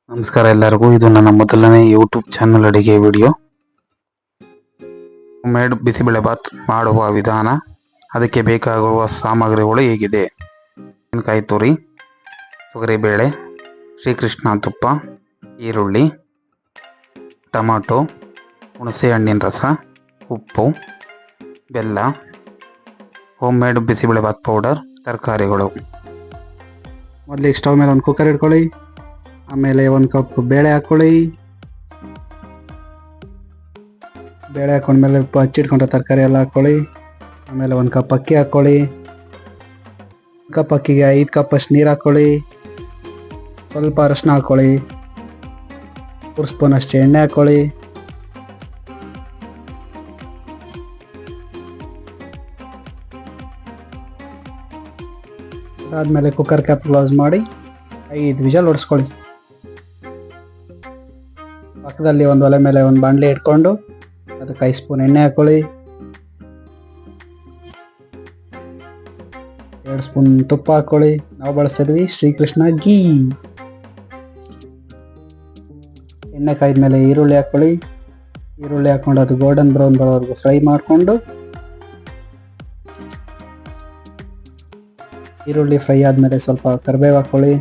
ನಮಸ್ಕಾರ ಎಲ್ಲರಿಗೂ. ಇದು ನನ್ನ ಮೊದಲನೇ ಯೂಟ್ಯೂಬ್ ಚಾನಲ್ ಅಡಿಗೆ ವಿಡಿಯೋ. ಮೇಡ್ ಬಿಸಿಬೇಳೆಬಾತ್ ಮಾಡುವ ವಿಧಾನ, ಅದಕ್ಕೆ ಬೇಕಾಗಿರುವ ಸಾಮಗ್ರಿಗಳು ಹೀಗಿದೆ: ಮೆಣಸಿನಕಾಯಿ ತುರಿ, ತೊಗರಿಬೇಳೆ, ಶ್ರೀಕೃಷ್ಣ ತುಪ್ಪ, ಈರುಳ್ಳಿ, ಟೊಮಾಟೊ, ಹುಣಸೆ ಹಣ್ಣಿನ ರಸ, ಉಪ್ಪು, ಬೆಲ್ಲ, ಹೋಮ್ ಮೇಡ್ ಬಿಸಿಬೇಳೆಬಾತ್ ಪೌಡರ್, ತರಕಾರಿಗಳು. ಮೊದಲಿಗೆ ಸ್ಟವ್ ಮೇಲೆ ಒಂದು ಕುಕ್ಕರ್ ಇಟ್ಕೊಳ್ಳಿ. ಆಮೇಲೆ 1 ಕಪ್ ಬೇಳೆ ಹಾಕ್ಕೊಳ್ಳಿ. ಬೇಳೆ ಹಾಕೊಂಡ್ಮೇಲೆ ಹಚ್ಚಿಟ್ಕೊಂಡ್ರೆ ತರಕಾರಿ ಎಲ್ಲ ಹಾಕ್ಕೊಳ್ಳಿ. ಆಮೇಲೆ 1 ಕಪ್ ಅಕ್ಕಿ ಹಾಕ್ಕೊಳ್ಳಿ. 1 ಕಪ್ ಅಕ್ಕಿಗೆ 5 ಕಪ್ ಅಷ್ಟು ನೀರು ಹಾಕ್ಕೊಳ್ಳಿ. ಸ್ವಲ್ಪ ಅರಶಿನ ಹಾಕ್ಕೊಳ್ಳಿ. 3 ಸ್ಪೂನ್ ಅಷ್ಟು ಎಣ್ಣೆ ಹಾಕ್ಕೊಳ್ಳಿ. ಅದಾದಮೇಲೆ ಕುಕ್ಕರ್ ಕ್ಯಾಪ್ ಕ್ಲೋಸ್ ಮಾಡಿ 5 ವಿಷಲ್ ಹೊಡೆಸ್ಕೊಳ್ಳಿ. ಪಕ್ಕದಲ್ಲಿ ಒಂದು ಒಲೆ ಮೇಲೆ ಒಂದು ಬಾಣಲೆ ಇಟ್ಕೊಂಡು ಅದಕ್ಕೆ 5 ಸ್ಪೂನ್ ಎಣ್ಣೆ ಹಾಕ್ಕೊಳ್ಳಿ. 2 ಸ್ಪೂನ್ ತುಪ್ಪ ಹಾಕ್ಕೊಳ್ಳಿ. ನಾವು ಬಳಸ್ತಿದ್ವಿ ಶ್ರೀಕೃಷ್ಣ ಗೀ. ಎಣ್ಣೆ ಕಾಯ್ದ್ಮೇಲೆ ಈರುಳ್ಳಿ ಹಾಕ್ಕೊಳ್ಳಿ. ಈರುಳ್ಳಿ ಹಾಕ್ಕೊಂಡು ಅದು ಗೋಲ್ಡನ್ ಬ್ರೌನ್ ಬರೋವರೆಗೂ ಫ್ರೈ ಮಾಡಿಕೊಂಡು, ಈರುಳ್ಳಿ ಫ್ರೈ ಆದಮೇಲೆ ಸ್ವಲ್ಪ ಕರಿಬೇವು ಹಾಕ್ಕೊಳ್ಳಿ.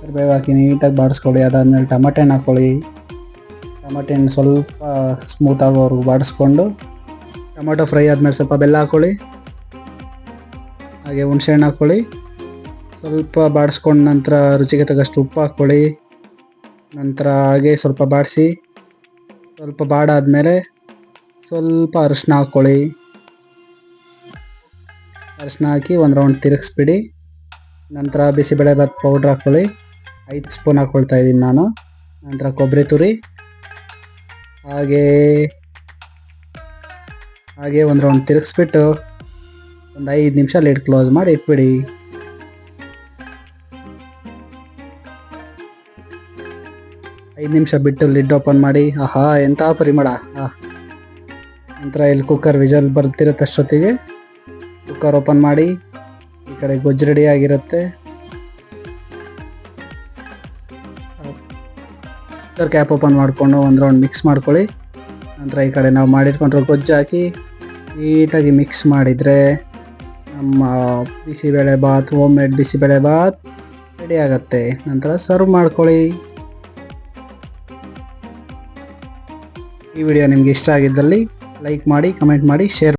ಕರಿಬೇವು ಹಾಕಿ ನೀಟಾಗಿ ಬಾಡಿಸ್ಕೊಳ್ಳಿ. ಅದಾದಮೇಲೆ ಟಮಾಟೆ ಹಣ್ಣು ಹಾಕ್ಕೊಳ್ಳಿ. ಟಮಾಟೆ ಹಣ್ಣು ಸ್ವಲ್ಪ ಸ್ಮೂತ್ ಆಗೋವರೆಗೂ ಬಾಡಿಸ್ಕೊಂಡು, ಟೊಮಾಟೊ ಫ್ರೈ ಆದಮೇಲೆ ಸ್ವಲ್ಪ ಬೆಲ್ಲ ಹಾಕ್ಕೊಳ್ಳಿ. ಹಾಗೆ ಹುಣಸೆ ಹಣ್ಣು ಹಾಕ್ಕೊಳ್ಳಿ. ಸ್ವಲ್ಪ ಬಾಡಿಸ್ಕೊಂಡು ನಂತರ ರುಚಿಗೆ ತಕ್ಕಷ್ಟು ಉಪ್ಪು ಹಾಕ್ಕೊಳ್ಳಿ. ನಂತರ ಹಾಗೆ ಸ್ವಲ್ಪ ಬಾಡಿಸಿ, ಸ್ವಲ್ಪ ಬಾಡಾದಮೇಲೆ ಸ್ವಲ್ಪ ಅರಿಶಿನ ಹಾಕ್ಕೊಳ್ಳಿ. ಅರಿಶಿನ ಹಾಕಿ ಒಂದು ರೌಂಡ್ ತಿರುಗಿಸ್ಬಿಡಿ. ನಂತರ ಬಿಸಿಬೇಳೆಬಾತ್ ಪೌಡ್ರ್ ಹಾಕ್ಕೊಳ್ಳಿ. 5 ಸ್ಪೂನ್ ಹಾಕ್ಕೊಳ್ತಾ ಇದ್ದೀನಿ ನಾನು. ನಂತರ ಕೊಬ್ಬರಿ ತುರಿ, ಹಾಗೆ ಒಂದು ರೌಂಡ್ ತಿರುಗಿಸ್ಬಿಟ್ಟು ಒಂದು 5 ನಿಮಿಷ ಲಿಡ್ ಕ್ಲೋಸ್ ಮಾಡಿ ಇಟ್ಬಿಡಿ. ಐದು ನಿಮಿಷ ಬಿಟ್ಟು ಲಿಡ್ ಓಪನ್ ಮಾಡಿ. ಆಹಾ, ಎಂಥ ಪರಿಮಳ! ನಂತರ ಇಲ್ಲಿ ಕುಕ್ಕರ್ ವಿಜಲ್ ಬರ್ತಿರತ್ತಷ್ಟೊತ್ತಿಗೆ ಕುಕ್ಕರ್ ಓಪನ್ ಮಾಡಿ. ಈ ಕಡೆ ಗೊಜ್ಜು ರೆಡಿ ಆಗಿರುತ್ತೆ. ಕುಕ್ಕರ್ ಕ್ಯಾಪ್ ಓಪನ್ ಮಾಡಿಕೊಂಡು ಒಂದು ರೌಂಡ್ ಮಿಕ್ಸ್ ಮಾಡ್ಕೊಳ್ಳಿ. ನಂತರ ಈ ಕಡೆ ನಾವು ಮಾಡಿಟ್ಕೊಂಡ್ರೆ ಗೊಜ್ಜು ಹಾಕಿ ನೀಟಾಗಿ ಮಿಕ್ಸ್ ಮಾಡಿದರೆ ನಮ್ಮ bisibelebath, homemade bisibelebath ready ಆಗುತ್ತೆ. ನಂತರ ಸರ್ವ್ ಮಾಡ್ಕೊಳ್ಳಿ. ಈ ವಿಡಿಯೋ ನಿಮಗೆ ಇಷ್ಟ ಆಗಿದ್ದಲ್ಲಿ ಲೈಕ್ ಮಾಡಿ, ಕಮೆಂಟ್ ಮಾಡಿ, ಶೇರ್